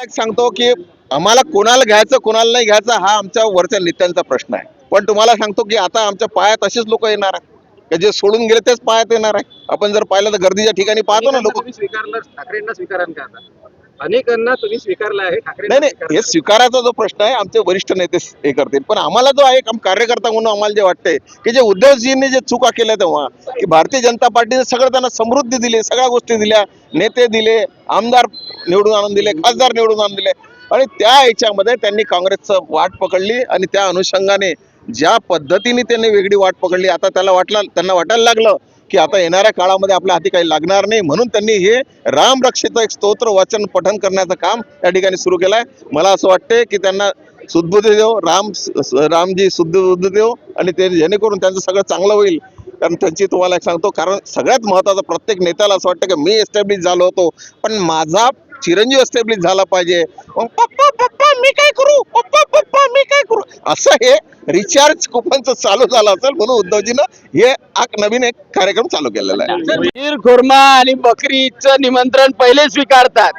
एक सांगतो की आम्हाला कोणाला घ्यायचं कोणाला नाही घ्यायचं हा आमच्या वरच्या नेत्यांचा प्रश्न आहे. पण तुम्हाला सांगतो की आता आमच्या पायात असेच लोक येणार आहेत की जे सोडून गेले तेच पायात येणार आहे. आपण जर पाहिलं तर गर्दीच्या ठिकाणी पाहतो ना लोक. तुम्ही स्वीकारलं, ठाकरेंना स्वीकाराल का आता? अनेकांना तुम्ही स्वीकारलं आहे, नाही ठाकरेंना नाही, स्वीकारलं हे स्वीकाराचा जो प्रश्न आहे आमचे वरिष्ठ नेते हे करतील. पण आम्हाला जो आहे कार्यकर्ता म्हणून आम्हाला जे वाटतंय की जे उद्धवजींनी जे चुका केल्या तेव्हा की भारतीय जनता पार्टीने सगळं त्यांना समृद्धी दिली, सगळ्या गोष्टी दिल्या, नेते दिले, आमदार निवडून आणून दिले, खासदार निवडून आणून दिले आणि त्या याच्यामध्ये त्यांनी काँग्रेसचं वाट पकडली आणि त्या अनुषंगाने ज्या पद्धतीने त्यांनी वेगळी वाट पकडली आता त्यांना वाटायला लागलं की आता येणाऱ्या काळामध्ये आपल्या हाती काही लागणार नाही, म्हणून त्यांनी हे राम रक्षेचं एक स्तोत्र वाचन पठण करण्याचं काम त्या ठिकाणी सुरू केलंय. मला असं वाटतंय की त्यांना सुदबुद्धी देव रामजी सुदबुद्धी देव आणि ते जेणेकरून त्यांचं सगळं चांगलं होईल. कारण त्यांची तुम्हाला एक सांगतो, कारण सगळ्यात महत्त्वाचं प्रत्येक नेत्याला असं वाटतं की मी एस्टॅब्लिश झालो होतो पण माझा चिरंजीव एस्टॅब्लिश झाला पाहिजे. पप्पा पप्पा मी काय करू, पप्पा पप्पा मी काय करू, असं हे रिचार्ज कुपनचं चालू झालं असेल म्हणून उद्धवजीनं हे नवीन एक कार्यक्रम चालू केलेला आहे. खीर खुर्मा आणि बकरीचं निमंत्रण पहिले स्वीकारतात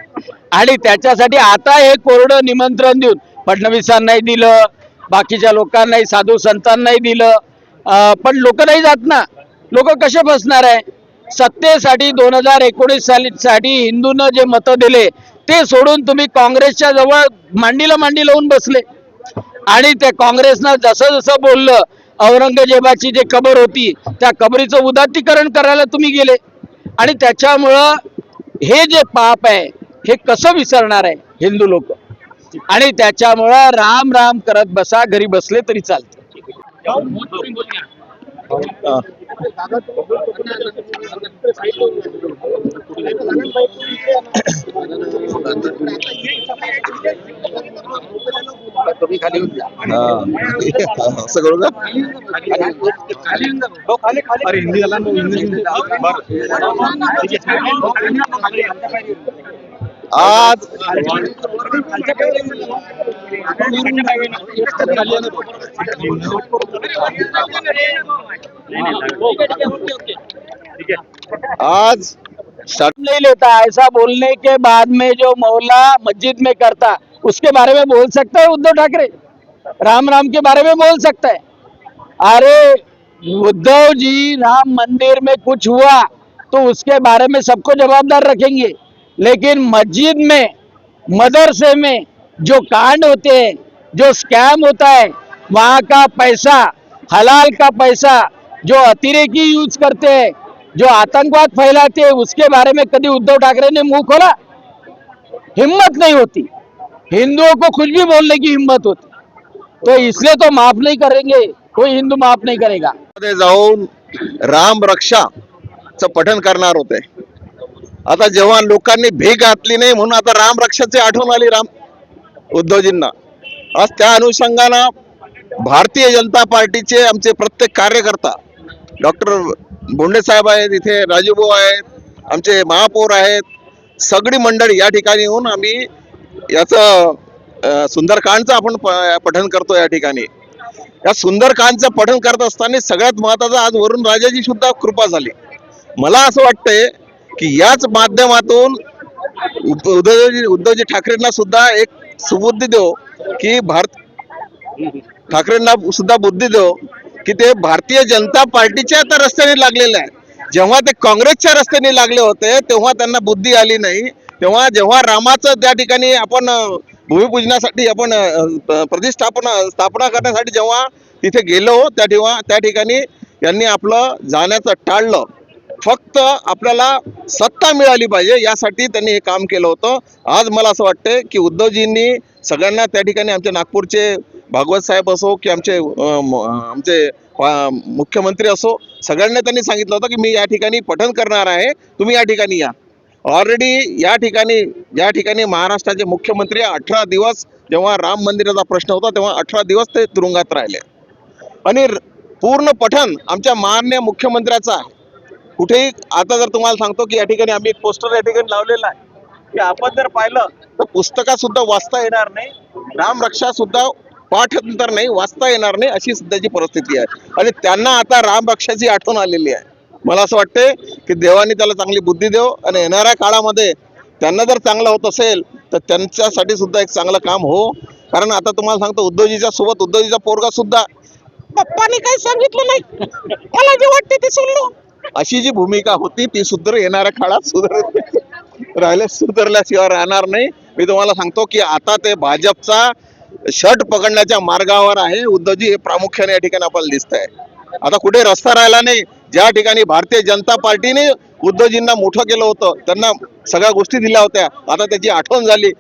आणि त्याच्यासाठी आता हे कोरडं निमंत्रण देऊन फडणवीसांनाही दिलं, बाकीच्या लोकांनाही, साधू संतांनाही दिलं, पण लोक नाही जात ना. लोक कसे फसणार आहे? सत्तेसाठी 2019 साठी हिंदूंना जे मतं दिले ते सोडून तुम्ही काँग्रेसच्या जवळ मांडीला मांडी लावून बसले आणि त्या काँग्रेसनं जसं जसं बोललं, औरंगजेबाची जे कबर होती त्या कबरीचं उदात्तीकरण करायला तुम्ही गेले आणि त्याच्यामुळं हे जे पाप आहे हे कसं विसरणार आहे हिंदू लोक? आणि त्याच्यामुळं राम राम करत बसा, घरी बसले तरी चालते. तुम्ही खाली होऊन जा. असं करू का? अरे हिंदी झाला ना, हिंदी आज आज नहीं लेता, ऐसा बोलने के बाद में जो मौला मस्जिद में करता उसके बारे में बोल सकता है उद्धव ठाकरे? राम राम के बारे में बोल सकता है? अरे उद्धव जी, राम मंदिर में कुछ हुआ तो उसके बारे में सबको जवाबदार रखेंगे, लेकिन मस्जिद में, मदरसे में जो कांड होते हैं, जो स्कैम होता है, वहां का पैसा, हलाल का पैसा जो अतिरेकी यूज करते हैं, जो आतंकवाद फैलाते हैं, उसके बारे में कभी उद्धव ठाकरे ने मुंह खोला? हिम्मत नहीं होती, हिंदुओं को कुछ भी बोलने की हिम्मत होती, तो इसलिए तो माफ नहीं करेंगे, कोई हिंदू माफ नहीं करेगा. मध्ये जाऊन राम रक्षाचं पठण करणार होते. आता जेव्हा लोकांनी भीक घातली नाही म्हणून आता राम रक्षाची आठवण आली उद्धवजींना. आज त्या अनुषंगानं भारतीय जनता पार्टीचे आमचे प्रत्येक कार्यकर्ता, डॉक्टर बोंडे साहेब आहेत, इथे राजूभाऊ आहेत, आमचे महापौर आहेत, सगळी मंडळी या ठिकाणी येऊन आम्ही याचं सुंदरकांडचं आपण पठण करतो. या ठिकाणी या सुंदरकांडचं पठण करत असताना सगळ्यात महत्त्वाचं आज वरुण राजाची सुद्धा कृपा झाली. मला असं वाटतंय की याच माध्यमातून उद्धवजी ठाकरेंना सुद्धा एक सुबुद्धी देव की ठाकरेंना सुद्धा बुद्धी देव की ते भारतीय जनता पार्टीच्या आता रस्त्याने लागलेले आहे. जेव्हा ते काँग्रेसच्या रस्त्याने लागले होते तेव्हा त्यांना बुद्धी आली नाही. तेव्हा जेव्हा रामाचं त्या ठिकाणी आपण भूमिपूजनासाठी आपण स्थापना करण्यासाठी जेव्हा तिथे गेलो त्या ठिकाणी यांनी आपलं जाण्याचं टाळलं. फक्त आपल्याला सत्ता मिळाली पाहिजे यासाठी त्यांनी हे काम केलं होतं. आज मला असं वाटतंय की उद्धवजींनी सगळ्यांना त्या ठिकाणी आमचे नागपूरचे भागवत साहेब असो की आमचे मुख्यमंत्री असो, सगळ्यांना त्यांनी सांगितलं होतं की मी या ठिकाणी पठण करणार आहे, तुम्ही या ठिकाणी या. ऑलरेडी या ठिकाणी महाराष्ट्राचे मुख्यमंत्री 18 दिवस जेव्हा राम मंदिराचा प्रश्न होता तेव्हा 18 दिवस ते तुरुंगात राहिले आणि पूर्ण पठण आमच्या माननीय मुख्यमंत्र्याचा आहे. कुठेही आता जर तुम्हाला सांगतो की या ठिकाणी आम्ही एक पोस्टर या ठिकाणी लावलेला आहे की आपण जर पाहिलं तर पुस्तकात सुद्धा वाचता येणार नाही, राम रक्षा सुद्धा पाठांतर नाही, वाचता येणार नाही, अशी सध्याची परिस्थिती आहे आणि त्यांना आता राम रक्षाची आठवण आलेली आहे. मला असं वाटतंय की देवाने त्याला चांगली बुद्धी देव आणि येणाऱ्या काळामध्ये त्यांना जर चांगलं होत असेल तर त्यांच्यासाठी सुद्धा एक चांगलं काम हो. कारण आता तुम्हाला सांगतो उद्धवजीच्या सोबत उद्धवजीचा पोरगा सुद्धा पप्पाने काही सांगितलं नाही, मला जे वाटते ते सोडलं, अशी जी भूमिका होती ती सुद्धा येणाऱ्या काळात सुधारल्याशिवाय राहणार नाही. मी तुम्हाला सांगतो की आता ते भाजपचा शर्ट पकडण्याच्या मार्गावर आहे उद्धवजी, हे प्रामुख्याने या ठिकाणी आपल्याला दिसत आहे. आता कुठे रस्ता राहिला नाही. ज्या ठिकाणी भारतीय जनता पार्टीने उद्धवजींना मोठं केलं होतं, त्यांना सगळ्या गोष्टी दिल्या होत्या, आता त्याची आठवण झाली